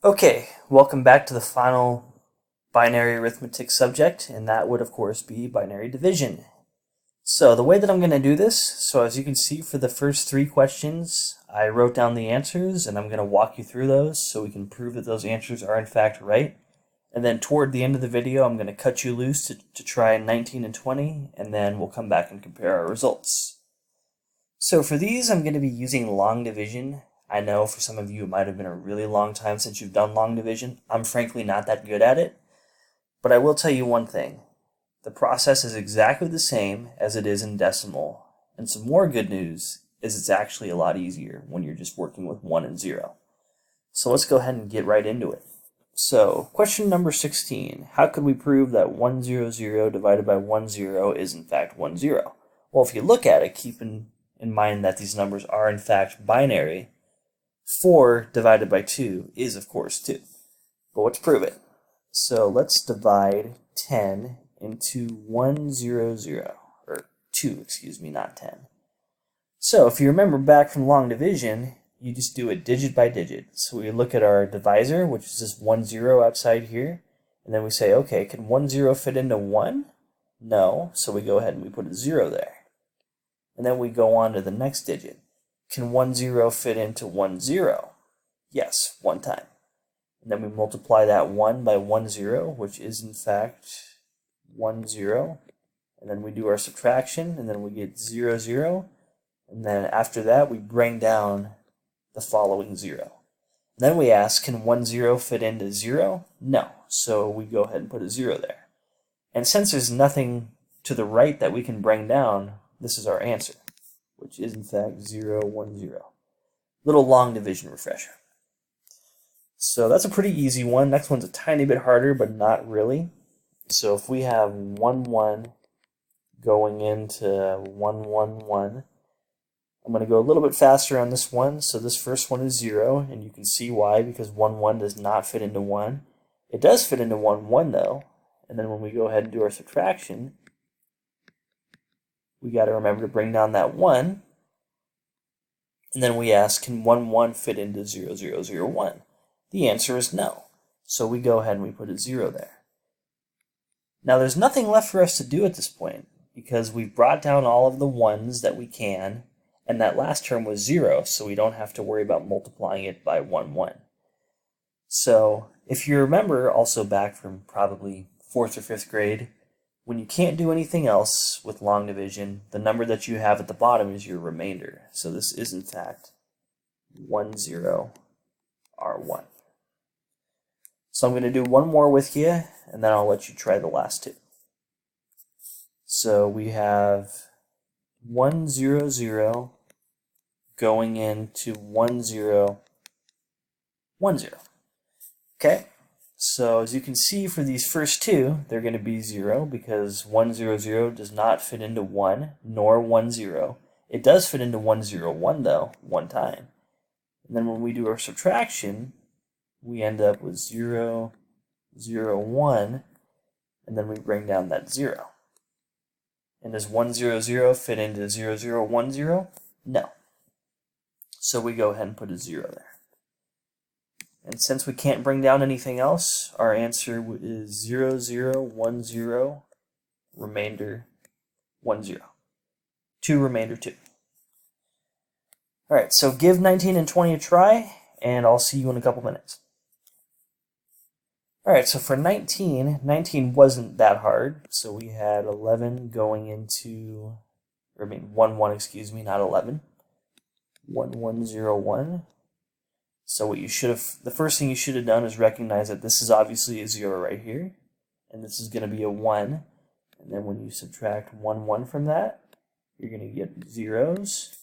Okay, welcome back to the final binary arithmetic subject, and that would of course be binary division. So the way that I'm going to do this, so as you can see for the first three questions, I wrote down the answers and I'm going to walk you through those so we can prove that those answers are in fact right. And then toward the end of the video, I'm going to cut you loose to try 19 and 20, and then we'll come back and compare our results. So for these, I'm going to be using long division. I know for some of you it might have been a really long time since you've done long division. I'm frankly not that good at it, but I will tell you one thing. The process is exactly the same as it is in decimal, and some more good news is it's actually a lot easier when you're just working with 1 and 0. So let's go ahead and get right into it. So question number 16, how could we prove that 100 divided by 10 is in fact 10? Well, if you look at it, keep in mind that these numbers are in fact binary. 4 divided by 2 is of course 2. But let's prove it. So let's divide 10 into 100, or 2, excuse me, not 10. So if you remember back from long division, you just do it digit by digit. So we look at our divisor, which is this 10 outside here, and then we say, okay, can 10 fit into 1? No, so we go ahead and we put a 0 there. And then we go on to the next digit. Can 10 fit into 10? Yes, one time. And then we multiply that 1 by 10, which is in fact 10. And then we do our subtraction, and then we get 0, 0. And then after that, we bring down the following 0. And then we ask, can 10 fit into 0? No. So we go ahead and put a 0 there. And since there's nothing to the right that we can bring down, this is our answer, which is in fact 0, 10. Little long division refresher. So that's a pretty easy one. Next one's a tiny bit harder, but not really. So if we have 1, 1 going into 1, 1, 1, I'm going to go a little bit faster on this one. So this first one is 0, and you can see why, because 1, 1 does not fit into 1. It does fit into 1, 1 though. And then when we go ahead and do our subtraction, we got to remember to bring down that 1. And then we ask, can 1, 1 fit into 0, 0, 0, 1? The answer is no. So we go ahead and we put a 0 there. Now there's nothing left for us to do at this point, because we've brought down all of the 1s that we can, and that last term was 0, so we don't have to worry about multiplying it by 1, 1. So if you remember also back from probably 4th or 5th grade, when you can't do anything else with long division, the number that you have at the bottom is your remainder. So this is in fact 10R1. So I'm going to do one more with you, and then I'll let you try the last two. So we have 100 going into 1010. Okay? So as you can see for these first two, they're going to be 0 because 100 does not fit into 1, nor 10. It does fit into 101 though, one time. And then when we do our subtraction, we end up with 0, 0, 1, and then we bring down that 0. And does 100 fit into 0, 0, 10? No. So we go ahead and put a 0 there. And since we can't bring down anything else, our answer is 0, 0, 10, remainder 10. 2 remainder 2. Alright, so give 19 and 20 a try, and I'll see you in a couple minutes. Alright, so for 19 wasn't that hard. So we had 11 going into, 1, 1, excuse me, not 11. 1, 1, 0, 1. So what you should have, the first thing you should have done is recognize that this is obviously a 0 right here, and this is going to be a 1. And then when you subtract 1, 1 from that, you're going to get zeros.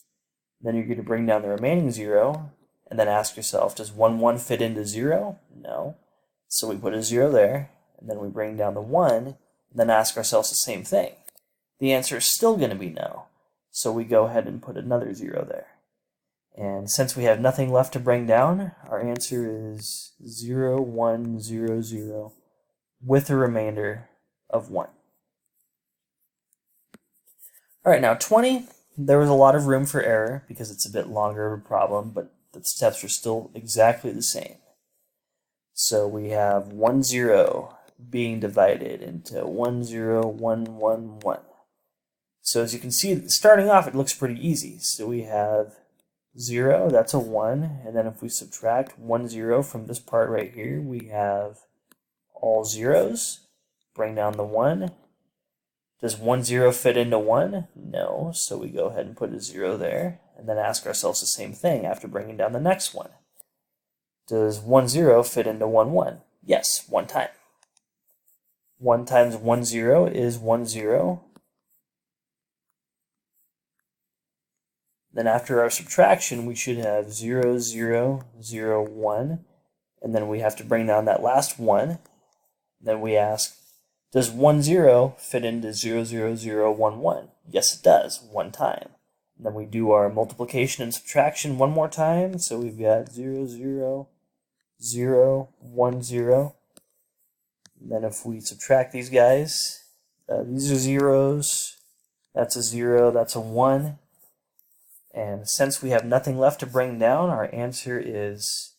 Then you're going to bring down the remaining 0, and then ask yourself, does 1, 1 fit into 0? No. So we put a 0 there, and then we bring down the 1, and then ask ourselves the same thing. The answer is still going to be no. So we go ahead and put another 0 there. And since we have nothing left to bring down, our answer is 0, 1, 0, 0 with a remainder of 1. All right, now 20, there was a lot of room for error because it's a bit longer of a problem, but the steps are still exactly the same. So we have 1, 0 being divided into 1, 0, 1, 1, 1. So as you can see, starting off, it looks pretty easy. So we have 0, that's a 1, and then if we subtract 1, 0 from this part right here, we have all zeros. Bring down the 1. Does 1, 0 fit into 1? No, so we go ahead and put a 0 there, and then ask ourselves the same thing after bringing down the next one. Does 1, 0 fit into 1, 1? Yes, one time. 1 times 1, 0 is 1, 0. Then after our subtraction, we should have 0, 0, 0, 1, and then we have to bring down that last 1. Then we ask, does 1, 0 fit into 0, 0, 0, 1, 1? Yes, it does, one time. And then we do our multiplication and subtraction one more time, so we've got 0, 0, 0, 1, 0. And then if we subtract these guys, these are zeros, that's a 0, that's a 1. And since we have nothing left to bring down, our answer is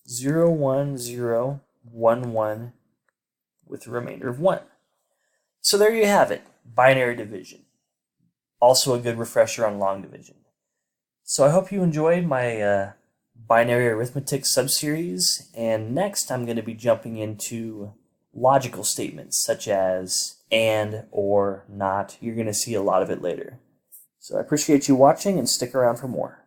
0, 1, 0, 1, 1 with a remainder of 1. So there you have it, binary division. Also a good refresher on long division. So I hope you enjoyed my binary arithmetic subseries, and next I'm going to be jumping into logical statements such as and, or, not. You're going to see a lot of it later. So I appreciate you watching, and stick around for more.